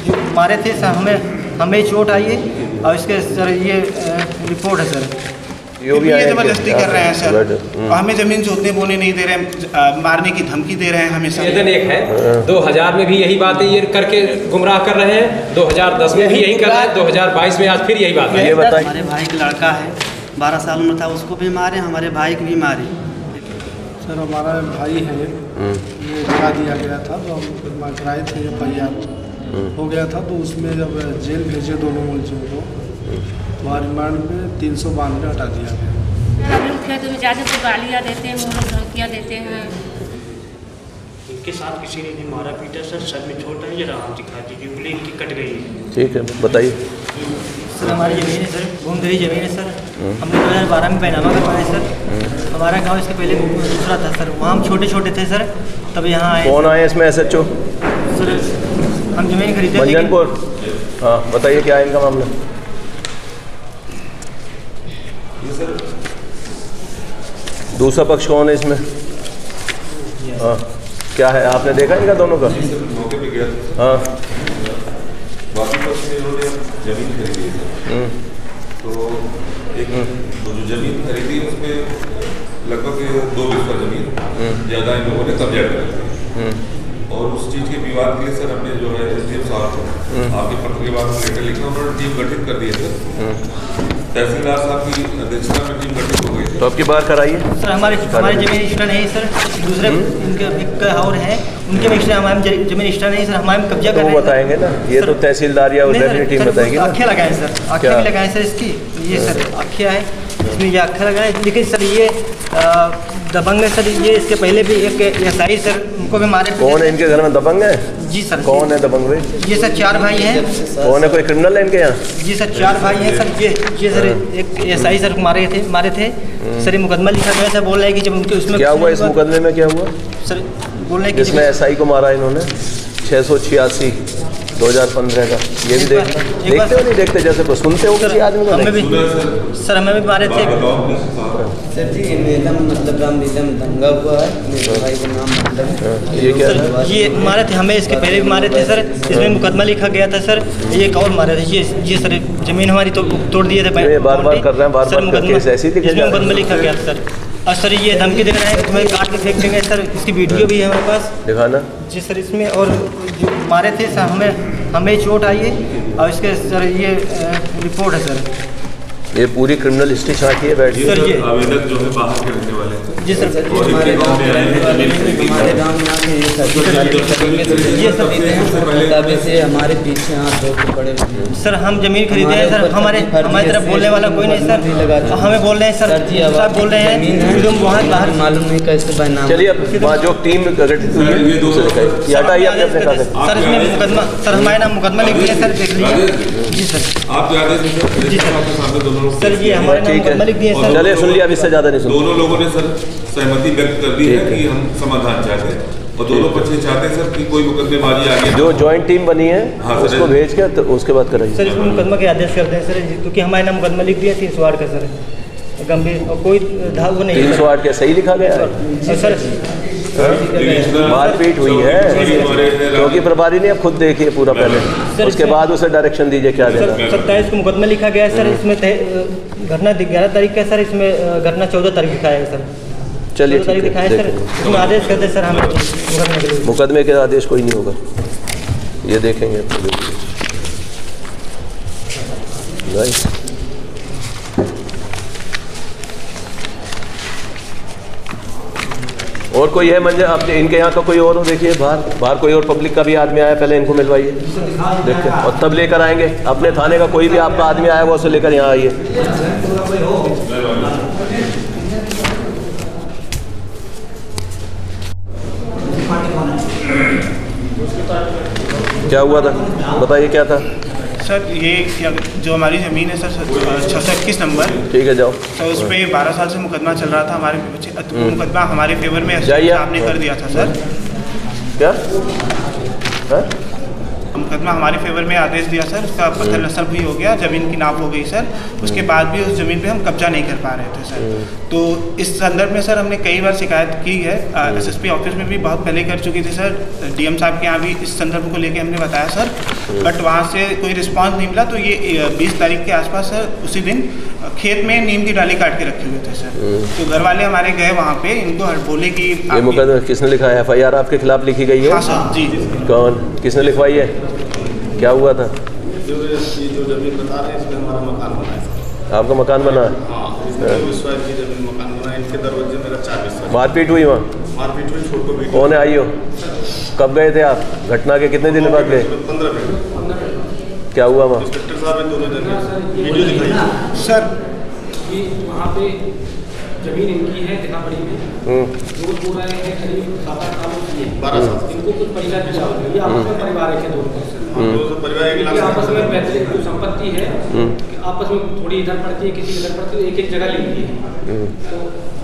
जो मारे थे सर हमें चोट आई है और इसके सर ये रिपोर्ट है सर। ये जबरदस्ती कर रहे हैं सर और हमें ज़मीन जोतने बोने नहीं दे रहे हैं, मारने की धमकी दे रहे हैं हमेशा। निवेदन एक है 2000 में भी यही बातें ये करके गुमराह कर रहे हैं, 2010 में भी यही कर रहे हैं, 2022 में आज फिर यही बात है। ये बताइए, हमारे भाई का लड़का है 12 साल में था, उसको भी मारे, हमारे भाई को भी मारे। सर हमारा भाई है ये करा दिया गया था, तो हम कराए थे FIR हो गया था, तो उसमें जब जेल भेजे दोनों मुलजिम को तो रिमांड में 392 हटा दिया गया। तो ज़्यादा तो गालियाँ देते हैं, मुँह धमकियाँ देते हैं। इनके साथ किसी ने नहीं मारा पीटा सर, सर में चोट है, जरा आम दिखा दीजिए, उंगली इनकी कट गई है। ठीक है बताइए। सर हमारी ज़मीन है सर, घूमधरी ज़मीन है सर, हमने 2012 में पैनामा करवाया सर। हमारा गांव इसके पहले दूसरा था सर, वहाँ हम छोटे छोटे थे सर, तब यहाँ आए। कौन आए इसमें SHO? सर हम ज़मीन खरीदे मंजनपुर। हाँ बताइए क्या है इनका मामला? दूसरा पक्ष कौन है इसमें? हाँ क्या है, आपने देखा इनका दोनों का? मौके पे गया था। हाँ बाकी पक्ष में इन्होंने जमीन खरीदी है, तो एक जो जमीन खरीदी है उसमें लगभग 2 बिस्सा जमीन ज़्यादा इन लोगों ने कब्जा कर और उस चीज़ के विवाद के लिए सर हमने जो है SDM साहब को आपके पत्र के बाद लेटर लिखा, उन्होंने टीम गठित कर दी है सर। तहसीलदार साहब की अध्यक्षता में टीम गठित हो गई थी। तो अब की बार कराइए सर। हमारी जमीन रजिस्टर नहीं सर, दूसरे इनके और है उनके रजिस्टर, हमारे जमीन रजिस्टर नहीं सर, हमारे कब्जा कर रहे हैं। बताएंगे ना, ये तो तहसीलदार या उधर टीम बताएगी। आँखें लगाए सर, आँखें भी लगाए सर इसकी, ये सर आँखें है इसमें, ये आँखें लगाए। लेकिन सर ये दबंग है सर, ये इसके पहले भी एक SI सर उनको भी मारे। कौन है इनके घर में दबंग है? जी सर। कौन है दबंग भाई? ये सर 4 भाई हैं। कौन है, कोई क्रिमिनल है इनके यहाँ? जी सर 4 भाई हैं सर। ये सर एक SI सर मारे थे सर, ये मुकदमा लिखा गया सर, बोल रहे हैं कि जब उनके उसमें क्या हुआ, इस मुकदमे में क्या हुआ सर? बोल रहे हैं कि इसमें SI को मारा इन्होंने 686 2015 का। ये भी देखते हो नहीं देखते, जैसे सुनते हो किसी आदमी को? हमें भी सर, हमें भी मारे थे सर जी। नीलम मतलब राम नीलम दंगा हुआ है, मेरे भाई का नाम मतलब ये क्या सर, ये मारे थे हमें, इसके पहले भी मारे थे सर, इसमें मुकदमा लिखा गया था सर। ये एक और मारे थे, ये सर जमीन हमारी तोड़ दिए थे। बार बार कर रहे हैं, बार बार केस ऐसे ही इसमें मुकदमा लिखा गया था सर। और सर ये धमकी दे रहे हैं कि तुम्हें काट के फेंक देंगे सर, इसकी वीडियो भी है हमारे पास, दिखाना। जी सर। इसमें और जो मारे थे सर हमें चोट आई है और इसके सर ये रिपोर्ट है सर। ये पूरी क्रिमिनल हिस्ट्री छाटी है बैठ सर। ये आवेदक जो है बाहर के रहने वाले हैं जी सर, हमारे गाँव में आके ये सब तभी से हमारे पीछे हाथ धो के पड़े सर। हम जमीन खरीदे हैं सर, हमारी तरफ बोलने वाला कोई नहीं सर, हमें बोल रहे हैं सर, साहब बोल रहे हैं तुम वहाँ बाहर मालूम नहीं कैसे बनाना। चलिए अब जो टीम गठित हुई है ये हटाइए अपने सर। इसमें मुकदमा सर, हमारे नाम मुकदमा लिख दिया सर, देख लीजिए। जी सर। आप जी सर। सर ये हमारे नाम मुकदमा लिख दिए सर। चलिए सुन लिया, अब इससे ज़्यादा नहीं सुन। दोनों लोगों ने सर सहमति व्यक्त कर दी है कि हम समाधान चाहते हैं और दोनों पक्ष चाहते हैं सर कि कोई मुकदमेबाजी आगे। जो जॉइंट टीम बनी है उसको भेज के तो उसके बाद कराइए सर। इसमें मुकदमा के आदेश करते हैं सर, क्योंकि हमारे नाम मुकदमा लिख दिया 308 का सर, गंभीर और कोई वो नहीं। 308 क्या सही लिखा गया है सर? मारपीट हुई है क्योंकि प्रभारी ने अब खुद देखिए पूरा पहले, उसके बाद उसे डायरेक्शन दीजिए क्या देना। 27 को मुकदमा लिखा गया है सर, इसमें घटना 11 तारीख का सर, इसमें घटना 14 तारीख दिखाया है सर। चलिए तारीख दिखाया है सर, इसमें आदेश करते सर हमें मुकदमे के आदेश कोई नहीं होगा, ये देखेंगे। और कोई है मंजर आपने इनके यहाँ का कोई और हो? देखिए बाहर कोई और पब्लिक का भी आदमी आया, पहले इनको मिलवाइए देखते हैं और तब लेकर आएंगे। अपने थाने का कोई भी आपका आदमी आया हुआ उसे लेकर यहाँ आइए। क्या हुआ था बताइए, क्या था सर? ये जो हमारी ज़मीन है सर 621 नंबर, ठीक है जाओ सर, उस पर 12 साल से मुकदमा चल रहा था हमारे मुकदमा हमारे फेवर में जाइए आपने कर दिया था सर। क्या मुकदमा हमारे फेवर में आदेश दिया सर, उसका पत्थर नस्ल भी हो गया, ज़मीन की नाप हो गई सर, उसके बाद भी उस ज़मीन पे हम कब्जा नहीं कर पा रहे थे सर। तो इस संदर्भ में सर हमने कई बार शिकायत की है, SSP ऑफिस में भी बहुत पहले कर चुकी थी सर, DM साहब के यहाँ भी इस संदर्भ को लेकर हमने बताया सर, बट वहाँ से कोई रिस्पॉन्स नहीं मिला। तो ये 20 तारीख के आसपास सर उसी दिन खेत में नीम की डाली काट के रखे हुए थे सर, तो घर वाले हमारे गए वहाँ पे, इनको बोले कि ये मुकदमा किसने लिखा है? FIR आपके खिलाफ लिखी गई है? हाँ सर जी। कौन, किसने लिखवाई है? क्या हुआ था? जो जमीन बता रहे हैं इसमें हमारा मकान बना है। आपका मकान बना है? विश्वास की जमीन मकान बना है, इनके दरवाजे मेरा 4 बिस्वा। मारपीट हुई वहाँ? मारपीट हुई, छोटो भी। कौन है? आई हो? कब गए थे आप? घटना के कितने दिन बाद गए? 15 मिनट। क्या हुआ वहाँ? इंस्पेक्टर साहब ने दोनों जन वीडियो दिखाई सर। कि वहाँ पे जमीन इनकी है जगह बड़ी में, वो पूरा है करीब 7-8 सालों की है, 12 साल। इनको कुछ पैसा दिया हुआ है, ये आपस में परिवार है दोनों परिवार इनकी आपस में पैसे जो संपत्ति है कि आपस में थोड़ी इधर पड़ती है, किसी इधर पड़ती है, एक जगह ली है, तो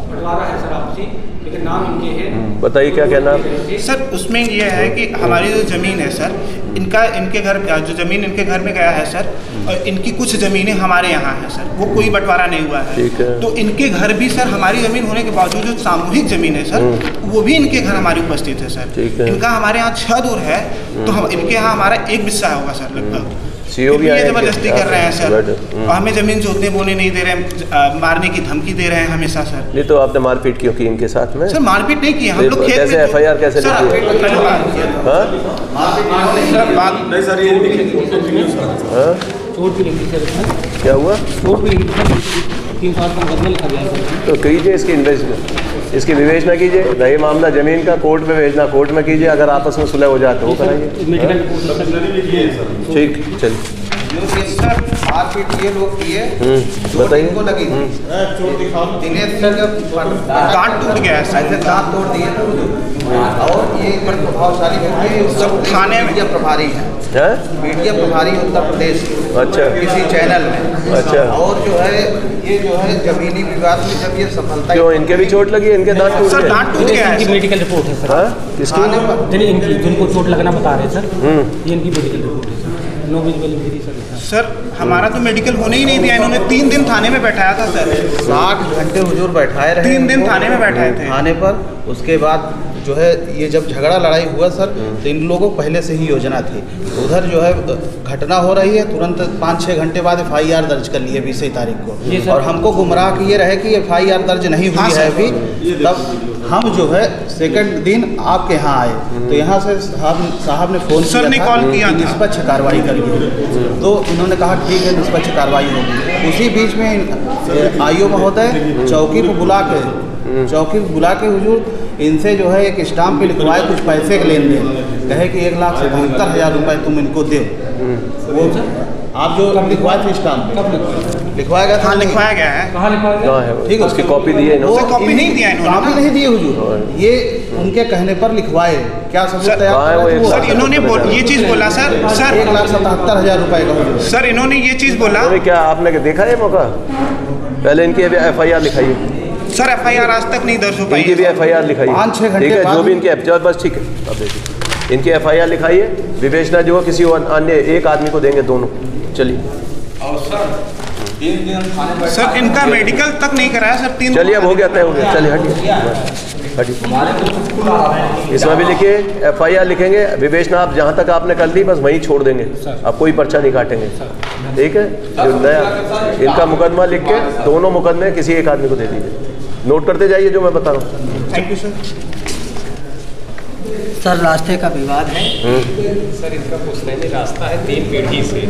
बंटवारा है सर आपसी, लेकिन नाम इनके हैं। बताइए क्या कहना है सर? उसमें ये है कि हमारी जो ज़मीन है सर, इनके घर जो ज़मीन इनके घर में गया है सर, और इनकी कुछ ज़मीनें हमारे यहाँ हैं सर, वो कोई बंटवारा नहीं हुआ है। तो इनके घर भी सर हमारी ज़मीन होने के बावजूद जो सामूहिक ज़मीन है सर, वो भी इनके घर हमारी उपस्थित है सर। इनका हमारे यहाँ 6 दूर है, तो हम इनके यहाँ हमारा 1 बिस्सा होगा सर लगभग। CO भी ये जबरदस्ती कर रहे हैं सर, और हमें ज़मीन जोतने बोने नहीं दे रहे हैं, मारने की धमकी दे रहे हैं हमेशा सर। नहीं तो आपने मारपीट क्यों की इनके साथ में? सर मारपीट नहीं की, हम लोग खेत कैसे FIR कैसे लिखी? नहीं सर, ये चोट भी लिखी सर, क्या हुआ? चोट भी लिखी सर, 3 साल का मुकदमा लिखा गया सर। तो कीजिए इसकी विवेचना कीजिए, रही मामला जमीन का कोर्ट में भेजना, कोर्ट में कीजिए, अगर आपस में सुलह हो जाए तो वो कराइए। ठीक, चलिए सर मारपीट ये लोग किए, बताइए। इनको लगी थी, दिनेश सिंह का दांत टूट गया है, ऐसे दांत तोड़ दिए थे, और ये बड़े प्रभावशाली व्यक्ति सब थाने में मीडिया प्रभारी हैं, मीडिया प्रभारी उत्तर प्रदेश के, अच्छा, किसी चैनल में, अच्छा, और जो है ये जो है जमीनी विवाद में जब ये सफलता, क्यों इनके भी चोट लगी? इनके दांत टूट गए? दांत टूट गया है। इनकी मेडिकल रिपोर्ट है सर, किसकी? इनकी जिनको चोट लगना बता रहे सर, ये इनकी मेडिकल रिपोर्ट है sir, no visual injury sir. हमारा तो मेडिकल होने ही नहीं दिया इन्होंने, 3 दिन थाने में बैठाया था सर, 60 घंटे हुजूर बैठाए रहे, 3 दिन थाने में बैठाए थे थाने पर। उसके बाद जो है ये जब झगड़ा लड़ाई हुआ सर, तो इन लोगों को पहले से ही योजना थी, उधर जो है घटना हो रही है, तुरंत 5-6 घंटे बाद FIR दर्ज कर लिए 20 तारीख को, और हमको गुमराह किए रहे कि FIR दर्ज नहीं हुई है अभी। तब हम जो है सेकंड दिन आपके यहाँ आए, तो यहाँ से साहब ने फ़ोन किया था, निष्पक्ष कार्रवाई करिए, तो इन्होंने कहा ठीक है निष्पक्ष कार्रवाई होगी। उसी बीच में IO महोदय चौकी को बुला के हुजूर इनसे जो है एक स्टाम्प पे लिखवाए कुछ पैसे के लेन देन, कहे कि 1,77,000 रुपये तुम इनको दो। वो आप जो लिखवाए थे स्टाम्प लिखवाया गया था, लिखवाया गया है, कहाँ लिखवाया गया है? ठीक है, उसकी कॉपी दी है इन्होंने? कॉपी नहीं दिया इन्होंने, कॉपी नहीं दी हुजूर, ये उनके कहने पर लिखवाए। क्या सबूत तैयार? सर इन्होंने ये चीज़ बोला सर 1,77,000 रुपये का सर, इन्होंने ये चीज़ बोला। क्या आपने देखा है मौका? पहले इनकी FIR लिखाइए सर, FIR आज तक नहीं दर्ज हो पाई। इनकी भी FIR लिखाइए, 5-6 घंटे ठीक है, जो भी इनकी बस ठीक है, अब देखिए इनकी FIR लिखाइए, विवेचना जो है किसी अन्य एक आदमी को देंगे, दोनों। चलिए सर इनका मेडिकल तक नहीं कराया सर, 3। चलिए अब हो गया, तय हो गया, चलिए हटिए। इसमें भी लिखिए, FIR लिखेंगे, विवेचना आप जहाँ तक आपने कर ली बस वहीं छोड़ देंगे, अब कोई पर्चा नहीं काटेंगे, ठीक है। जो नया इनका मुकदमा लिख के दोनों मुकदमे किसी एक आदमी को दे दीजिए, नोट करते जाइए जो मैं बता रहा हूँ। Thank you sir. सर रास्ते का विवाद है सर, इनका पुश्तैनी रास्ता है 3 पीढ़ी से,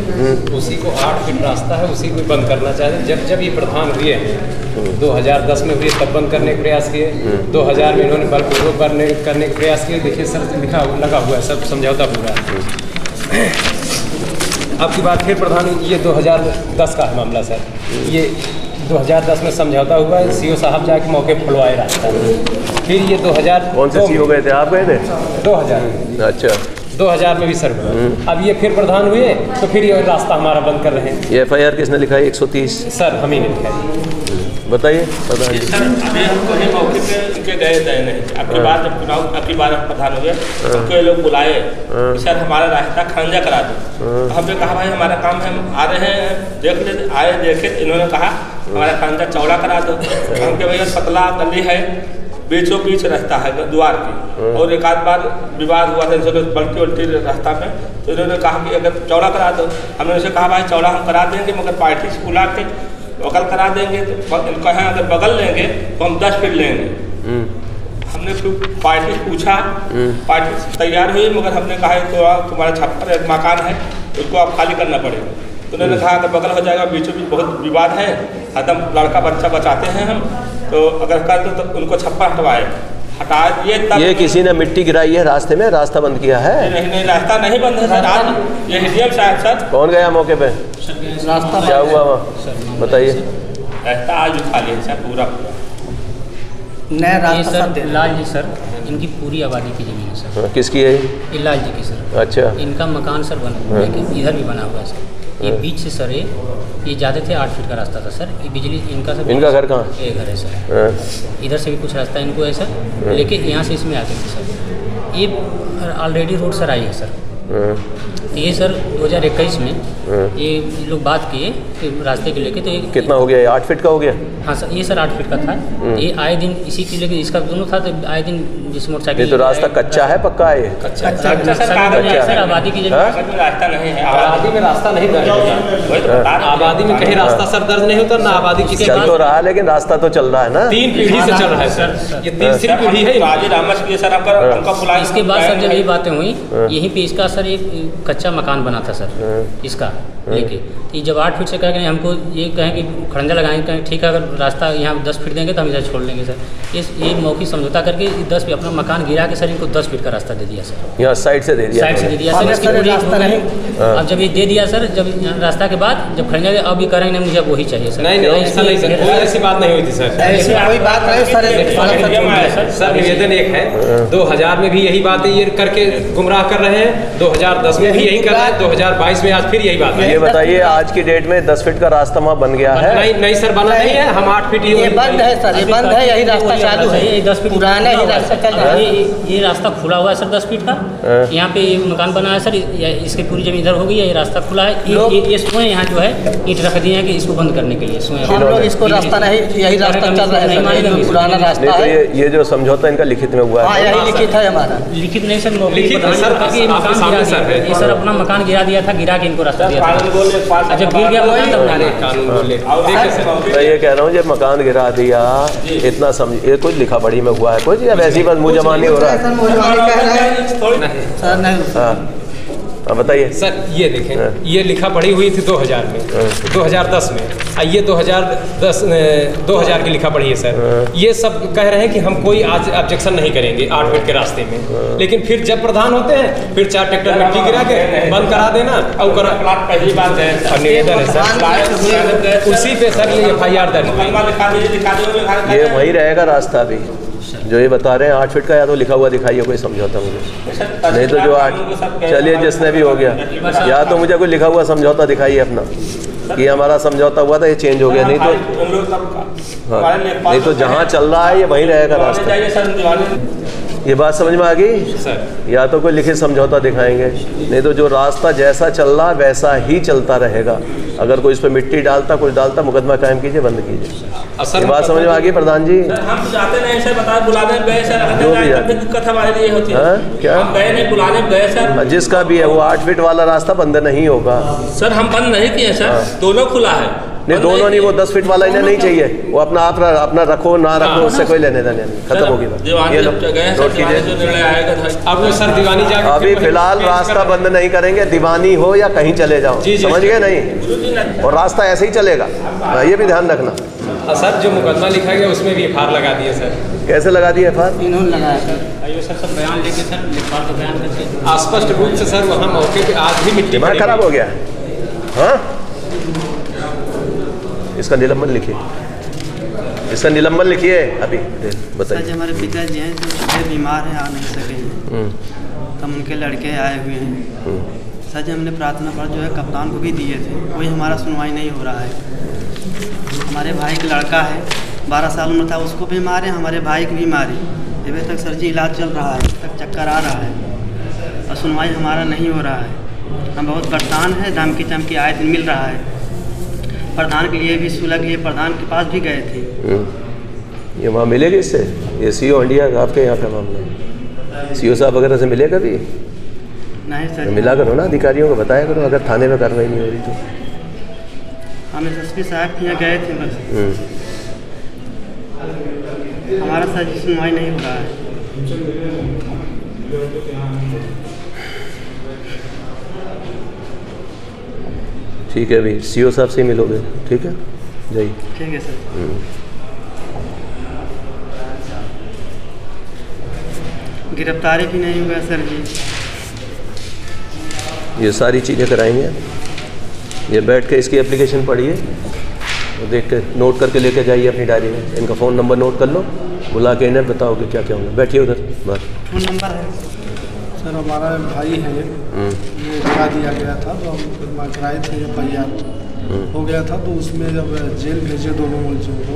उसी को 8 फीट रास्ता है, उसी को बंद करना चाहते। जब ये प्रधान हुए हैं 2010 में हुए, तब बंद करने का प्रयास किए, 2000 में इन्होंने बलपूर्वक करने का प्रयास किए। देखिए सर लगा हुआ है सब समझौता पूरा। आपकी बात फिर प्रधान, ये 2010 का है मामला सर, ये 2010 में समझौता हुआ है, CO साहब जाके मौके पर खुलवाए रास्ता। फिर ये 2000 कौन से CO गए थे? आप गए थे? 2000। अच्छा, 2000 में भी सर हुआ। अब ये फिर प्रधान हुए तो फिर ये रास्ता हमारा बंद कर रहे हैं। ये FIR किसने लिखा है 130? सर हम ही ने लिखा है। बताइए प्रधान जी। सर अभी हम कहीं मौके पे इनके गए थे नहीं, आपकी बात जब चुनाव आपकी बार प्रधान हुए तो लोग बुलाए सर हमारा रास्ता खंजा करा दो। हमने कहा भाई हमारा काम है, हम आ रहे हैं देख ले, आए देखे, इन्होंने कहा हमारा खंजा चौड़ा करा दो। हम के भैया पतला गली है, बीचों बीच रास्ता है द्वार की, और एक आध बार विवाद हुआ था इनसे बल्कि उल्टी रास्ता में, तो इन्होंने कहा कि अगर चौड़ा करा दो। हमने उनसे कहा भाई चौड़ा हम करा देंगे मगर पार्टी से बुला के बगल करा देंगे, तो इनको है अगर बगल लेंगे तो हम 10 फीट लेंगे। हमने फिर पार्टी से पूछा, पार्टी तैयार हुई, मगर हमने कहा तो तुम्हारा छप्पर एक मकान है उसको आप खाली करना पड़ेगा। तो उन्होंने कहा अगर बगल हो जाएगा, बीचों बीच बहुत विवाद है, एकदम लड़का बच्चा बचाते हैं हम, तो अगर कर दो तो उनको छप्पर हटवाए, हटा दिए। तब ये किसी ने मिट्टी गिराई है रास्ते में, रास्ता बंद किया है? नहीं रास्ता नहीं बंद है सर, आज ये HDM साहब सर। कौन गया मौके पे? रास्ता क्या हुआ वहाँ बताइए। रास्ता आज खाली है सर पूरा। नया रास्ता सर लाल जी सर, इनकी पूरी आबादी की जमीन है सर। किसकी है ये? लाल जी की सर। अच्छा। इनका मकान सर बना, इधर भी बना हुआ है सर। ये बीच से सर ये ज़्यादा थे 8 फीट का रास्ता था सर। ये बिजली इनका सर। इनका घर कहाँ? ये घर है सर। इधर से भी कुछ रास्ता इनको है सर, लेकिन यहाँ से इसमें आते थे सर। ये ऑलरेडी रोड सर आई है सर। ये सर 2021 में ये लोग बात किए कि रास्ते के लेके, तो ये कितना हो गया? 8 फीट का हो गया? हाँ सर, ये सर 8 फीट का था। ये आए दिन इसी के लेके, इसका दोनों था, तो आए दिन जिस मोटरसाइकिल। तो रास्ता कच्चा है पक्का है? कच्चा सर, आबादी की जगह रास्ता नहीं है, आबादी में रास्ता नहीं दर्ज होता। आबादी में कहीं रास्ता सर दर्ज नहीं होता, ना आबादी की। चल तो रहा है लेकिन रास्ता तो चल रहा है ना। 3 पीढ़ी से चल रहा है सर, ये तीसरी पीढ़ी है। इसके बाद सर जब ये बातें हुई, यहीं पे इसका सर एक कच्चा मकान बना था सर इसका लेके। ये जब 8 फीट से कह गए हमको, ये कहें कि खड़ंजा लगाएंगे, कहें ठीक है अगर रास्ता यहाँ 10 फीट देंगे तो हम इधर छोड़ लेंगे सर। ये मौखिक समझौता करके 10 फीट अपना मकान गिरा के सर इनको 10 फीट का रास्ता दे दिया सर। यहाँ साइड से दे दिया? साइड से दे दिया सर, इसकी पूरी रास्ता नहीं। अब जब ये दे दिया सर, जब रास्ता के बाद जब खड़ंजा अब ये करेंगे मुझे वही चाहिए सर। नहीं ऐसा नहीं सर, कोई ऐसी बात नहीं हुई थी सर। ऐसी कोई बात नहीं सर। सर निवेदन एक है, 2000 में भी यही बात है, ये करके गुमराह कर रहे हैं। 2010 में भी यही कर रहे हैं, 2022 में आज फिर यही बात है। ये बताइए आज की डेट में 10 फीट का रास्ता वहाँ बन गया है? नहीं सर, बना नहीं है। हम 8 फीट ये बंद है सर, ये बंद है, यही रास्ता चालू है। 10 फीट पुराना ही रास्ता चल रहा है। ये रास्ता खुला हुआ है सर 10 फीट का। यहाँ पे मकान बना है सर, इसकी पूरी जमीन इधर हो गई है, ये रास्ता खुला है। ये सोए यहाँ जो है ईंट रख दिए हैं कि इसको बंद करने के लिए सोए। हम लोग इसको रास्ता नहीं, यही रास्ता चल रहा है, पुराना रास्ता है। ये जो समझौता इनका लिखित में हुआ है? यही लिखित है हमारा। लिखित नहीं सर, लिखित सर। ये सर अपना मकान गिरा दिया था, गिरा के इनको रास्ता दिया था। जब गिर गया मकान तब मैं ये कह रहा हूँ जब मकान गिरा दिया, इतना समझ, ये कुछ लिखा पढ़ी में हुआ है कुछ, या वैसी बस मुँह जमानी हो रहा है? हाँ बताइए सर। ये देखें, ये लिखा पढ़ी हुई थी 2000 में, 2010 में, ये 2000 की लिखा पढ़ी है सर। ये सब कह रहे हैं कि हम कोई आज ऑब्जेक्शन नहीं करेंगे 8 फीट के रास्ते में, लेकिन फिर जब प्रधान होते हैं फिर 4 ट्रैक्टर मिट्टी गिरा के बंद करा देना और पहली बात है निवेदन है सर, उसी पे सर ये FIR दर्ज। ये वही रहेगा रास्ता अभी जो ये बता रहे हैं 8 फीट का, या तो लिखा हुआ दिखाइए कोई समझौता मुझे, नहीं तो जो 8, चलिए जिसने भी हो गया, या तो मुझे कोई लिखा हुआ समझौता दिखाइए अपना कि हमारा समझौता हुआ था, ये चेंज हो गया, नहीं तो हाँ, नहीं तो जहाँ चल रहा है ये वहीं रहेगा रास्ता। ये बात समझ में आ गई सर? या तो कोई लिखित समझौता दिखाएंगे, नहीं तो जो रास्ता जैसा चल रहा है वैसा ही चलता रहेगा। अगर कोई इस पर मिट्टी डालता कुछ डालता, मुकदमा कायम कीजिए, बंद कीजिए। ये बात समझ में आ गई प्रधान जी? हम जाते नहीं सर, बता बुलाने गए सर, जो भी है दिक्कत हमारे लिए होती है। क्या हम गए नहीं, बुलाने गए सर। जिसका भी है वो 8 फीट वाला रास्ता बंद नहीं होगा सर। हम बंद नहीं किए सर, दोनों खुला है। नहीं दोनों नहीं, वो 10 फीट वाला इन्हें नहीं चाहिए, वो अपना रखो ना रखो उससे कोई लेने देने नहीं, खत्म होगी बात। ये लो नोट कीजिए। अब सर दीवानी जाके अभी फिलहाल रास्ता बंद नहीं करेंगे, दीवानी हो या कहीं चले जाओ, समझ गए नहीं? और रास्ता ऐसे ही चलेगा, ये भी ध्यान रखना। सर जो मुकदमा लिखा गया उसमें भी FIR लगा दिए सर। कैसे लगा दिए FIR? इन्होंने लगाया सर। सर सब बयान लेके सर लिखवार तो बयान करके स्पष्ट रूप से सर वहाँ मौके पे आज भी मिट्टी दिमाग खराब हो गया। हाँ इसका निलंबन लिखिए, इसका निलंबन लिखिए अभी बताइए। हमारे पिताजी हैं जो बीमार हैं, आ नहीं सके, तब उनके लड़के आए हुए हैं। सर जी हमने प्रार्थना पत्र जो है कप्तान को भी दिए थे, कोई हमारा सुनवाई नहीं हो रहा है। हमारे भाई का लड़का है 12 साल उम्र था, उसको भी मारे, हमारे भाई को भी मारे। अभी तक सर जी इलाज चल रहा है, अभी तक चक्कर आ रहा है और सुनवाई हमारा नहीं हो रहा है। हम बहुत परेशान हैं, धमकी चमकी आए दिन मिल रहा है। प्रधान के लिए भी सुलह के लिए प्रधान के पास भी गए थे। ये वहाँ मिलेगी इससे? ये सीओ इंडिया आपके यहाँ का मामला, सीओ साहब वगैरह से मिले कभी? नहीं सर, मिला करो ना, अधिकारियों को बताया करो अगर थाने में कार्रवाई नहीं हो रही तो। हम एसएसपी साहब के यहाँ गए थे बस, हमारा सर जी सुनवाई नहीं हो रहा है। ठीक है, अभी सीओ साहब से ही मिलोगे, ठीक है? जाइए। ठीक है सर। गिरफ्तारी भी नहीं हुआ सर जी। ये सारी चीज़ें कराएंगे, ये बैठ के इसकी एप्लीकेशन पढ़िए और देख के नोट करके लेके जाइए अपनी डायरी में। इनका फ़ोन नंबर नोट कर लो, बुला के इन्हें बताओ कि क्या क्या होना। बैठिए उधर बात। फ़ोन नंबर है सर, हमारा भाई है ये जगा दिया गया था, तो हम कराए थे FIR हो गया था, तो उसमें जब जेल भेजे दोनों मुलजिम को,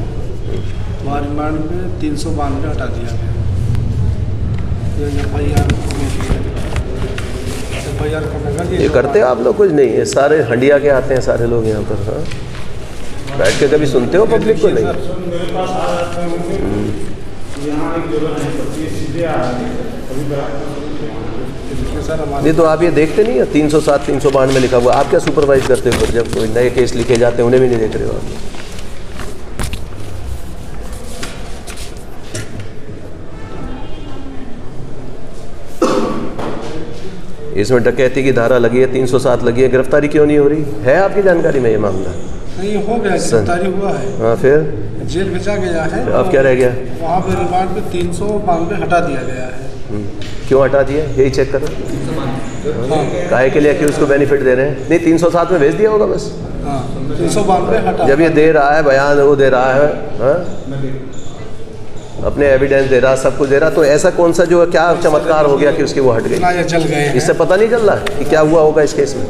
तो रिमांड में 392 हटा दिया गया। ये करते आप लोग कुछ नहीं, ये सारे हंडिया के आते हैं सारे लोग यहाँ पर। हाँ, बैठ के कभी सुनते हो पब्लिक को? नहीं। नहीं तो आप ये देखते नहीं है 307 392 में लिखा हुआ, आप क्या सुपरवाइज करते हो? जब कोई नए केस लिखे जाते हैं उन्हें भी नहीं देख रहे हो आप? इसमें डकैती की धारा लगी है, 307 लगी है, गिरफ्तारी क्यों नहीं हो रही है? आपकी जानकारी में ये मामला नहीं हो गया, गिरफ्तारी हुआ है। हाँ, फिर जेल भेजा गया है। अब क्या रह गया? वहाँ पे रिमांड में 392 हटा दिया गया है। क्यों हटा दिया, यही चेक करो। काहे के लिए कि उसको बेनिफिट दे रहे हैं? नहीं, 307 में भेज दिया होगा बस। 392 हटा। जब ये दे रहा है बयान, वो दे रहा है, हाँ? अपने एविडेंस दे रहा, सब कुछ दे रहा, तो ऐसा कौन सा जो क्या चमत्कार हो गया कि उसकी वो हट गई? चल गए। इससे पता नहीं चल रहा कि क्या हुआ होगा इस केस में?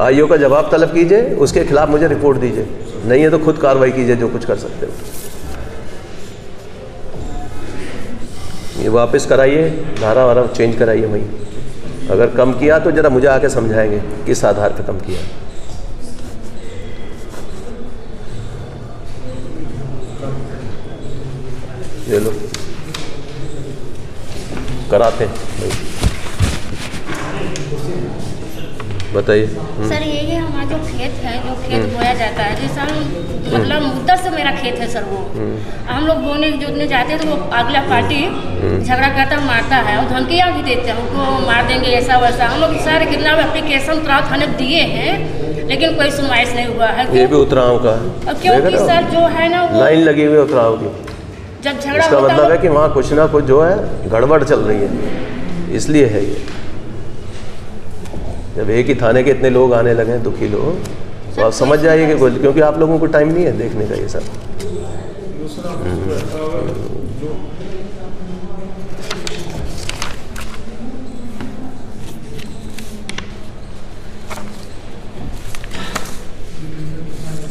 आईओ का जवाब तलब कीजिए, उसके खिलाफ मुझे रिपोर्ट दीजिए, नहीं है तो खुद कार्रवाई कीजिए जो कुछ कर सकते हो। ये वापस कराइए, धारा वारा चेंज कराइए वहीं। अगर कम किया तो ज़रा मुझे आके समझाएंगे किस आधार पर कम किया। ये लो कराते हैं, बताइए। सर ये हमारा जो खेत है, जो खेत बोया जाता है, जैसा मतलब मुद्दा से मेरा खेत है सर, वो हम लोग बोने जोतने जाते हैं तो वो अगला पार्टी झगड़ा करता मारता है और धमकियाँ भी देते हैं, उनको मार देंगे ऐसा वैसा। हम लोग सारे कितना एप्लीकेशन उतराव थाने दिए हैं, लेकिन कोई सुनवाई नहीं हुआ है। ये भी उतराव का है, क्योंकि सर जो है ना लाइन लगी हुई है उतराव की। जब झगड़ा इसका मतलब है कि वहाँ कुछ ना कुछ जो है गड़बड़ चल रही है, इसलिए है ये। जब एक ही थाने के इतने लोग आने लगे हैं, दुखी लोग, तो आप समझ जाइए कि क्योंकि आप लोगों को टाइम नहीं है देखने का ये सब।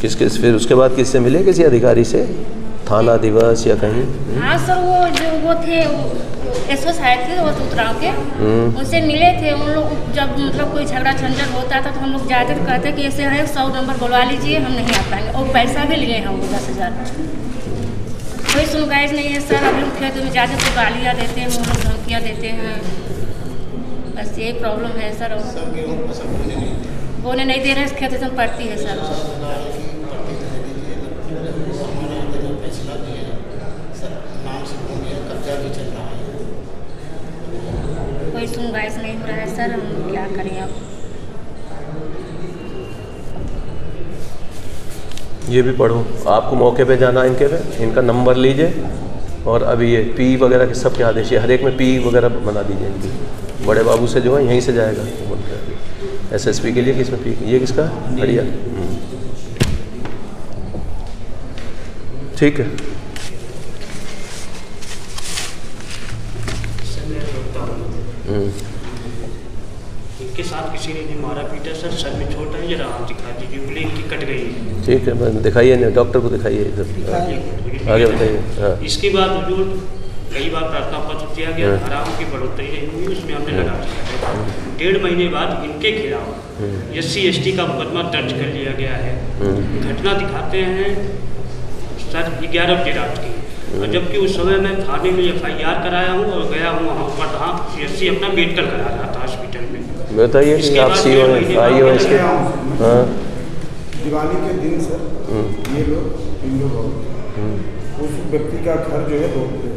किस फिर उसके बाद किससे मिले? किसी अधिकारी से, थाना दिवस या कहीं? हाँ सर, वो जो वो थे एसओ साहब थे वो उतराव के, उनसे मिले थे। उन लोग जब मतलब कोई झगड़ा झंझट होता था तो हम लोग जाते तो कहते कि ऐसे है 100 नंबर बुलवा लीजिए, हम नहीं आ पाएंगे, और पैसा भी लिए हम 10,000। कोई सुनवाई नहीं है सर। अभी खेत में जाते तो गालियाँ देते हैं, हम लोग धमकियाँ देते हैं, बस यही प्रॉब्लम है सर। बोने नहीं दे रहे हैं, खेत में पड़ती है सर। कोई सुनवाई नहीं हो रहा है सर, हम क्या करें अब? ये भी पढ़ो, आपको मौके पे जाना इनके पे, इनका नंबर लीजिए और अभी ये पी वगैरह के सब के आदेश है, हर एक में पी वगैरह बना दीजिए इनकी। बड़े बाबू से जो है यहीं से जाएगा एसएसपी के लिए, किसमें पी, ये किसका? बढ़िया, ठीक है। इनके साथ किसी ने नहीं मारा पीटा सर, सर में चोट है, जरा आप दिखा दीजिए, उंगली इनकी कट गई है। ठीक है, दिखाइए नहीं, डॉक्टर को दिखाइए इधर, आगे बताइए। हाँ, इसके बाद हुजूर कई बार प्रार्थना पत्र दिया गया, धाराओं की बढ़ोतरी नहीं हुई, उसमें हमने लगा दिया। 1.5 महीने बाद इनके खिलाफ SC/ST का मुकदमा दर्ज कर लिया गया है। घटना दिखाते हैं सर 11 बजे रात की, और जबकि उस समय मैं थाने में FIR कराया हूँ और गया हूँ वहाँ पर, जहाँ SC अपना मेडिकल करा रहा था हॉस्पिटल में। बताइए कि आप CO हैं, आई हो इसके। हाँ, दिवाली के दिन सर ये लोग इन लोग उस व्यक्ति का घर जो है रोड पे,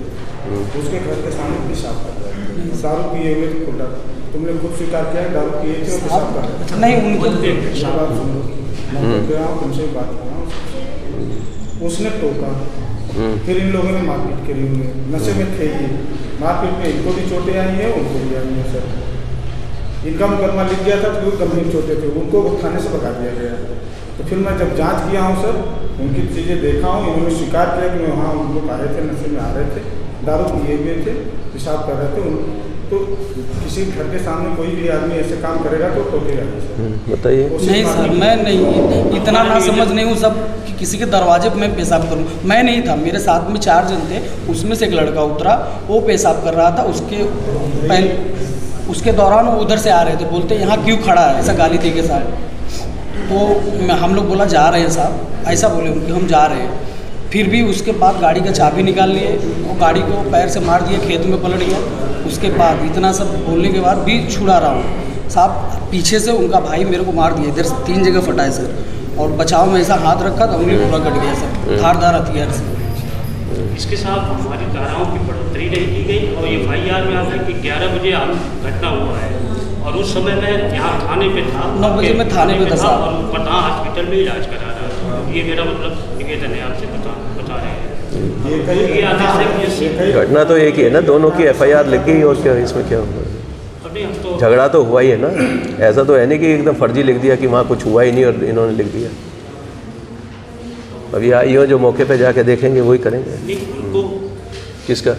उसके घर के सामने पेशाब कर रहे हैं, दारू पिए हुए थे, खुला। तुमने खुद स्वीकार किया है दारू पिए थे और पेशाब कर रहे थे? नहीं, उनको बात सुनो, मैं गया हूँ तुमसे बात कर रहा हूँ। उसने टोका, फिर इन लोगों ने मारपीट करी, उन्हें नशे में थे ये, मारपीट में इनको भी चोटें आई हैं, उनको भी आई हैं सर। इनका मुकदमा लिख गया था, तो गंभीर चोटें थे, उनको थाने से भगा दिया गया। तो फिर मैं जब जांच किया हूँ सर, उनकी चीज़ें देखा हूँ, इन्होंने स्वीकार किया कि मैं वहाँ उन लोग आए थे, नशे में आ रहे थे, दारू पिए हुए थे, पेशाब कर रहे थे। तो किसी घर के सामने कोई भी आदमी ऐसे काम करेगा तो टोकेगा नहीं। बताइए। नहीं सर, मैं नहीं, इतना ना समझ नहीं हूँ सब कि किसी के दरवाजे पे मैं पेशाब करूँ। मैं नहीं था, मेरे साथ में 4 जन थे, उसमें से एक लड़का उतरा, वो पेशाब कर रहा था, उसके दौरान वो उधर से आ रहे थे, बोलते यहाँ क्यों खड़ा है, ऐसा गाली दे के साहब। तो हम लोग बोला जा रहे हैं साहब, ऐसा बोले उनके, हम जा रहे हैं। फिर भी उसके बाद गाड़ी का चाबी निकाल लिए, वो गाड़ी को पैर से मार दिए, खेत में पलट गया। उसके बाद इतना सब बोलने के बाद भी छुड़ा रहा हूँ साहब, पीछे से उनका भाई मेरे को मार दिया, इधर से 3 जगह फटा है सर, और बचाव में ऐसा हाथ रखा तो उंगली पूरा कट गया सर, धारदार हथियार से। इसके साथ हमारी धाराओं की बढ़ोतरी नहीं की गई, और FIR में आता है कि 11 बजे घटना हुआ है, और उस समय मैं यहाँ थाने पे था, 9 बजे मैं थाने पे था और पटना हॉस्पिटल में इलाज करा रहा था। ये मेरा मतलब निवेदन है आपसे, बता रहे हैं। घटना तो एक ही है ना, दोनों की FIR लग गई, और क्या इसमें क्या होगा? झगड़ा तो हुआ ही है ना, ऐसा तो है नहीं कि एकदम फर्जी लिख दिया कि वहाँ कुछ हुआ ही नहीं और इन्होंने लिख दिया। अभी आई हो जो मौके पे जाके देखेंगे वही करेंगे। किसका?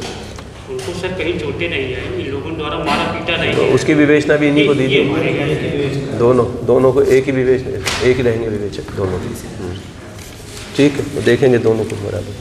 उनको सर कहीं चोटें नहीं आई, इन लोगों द्वारा मारा पीटा नहीं तो उसकी विवेचना भी इन्हीं को दी थी। दोनों को एक ही विवेचना, एक ही रहेंगे विवेचक दोनों की। ठीक है, तो देखेंगे दोनों को बराबर।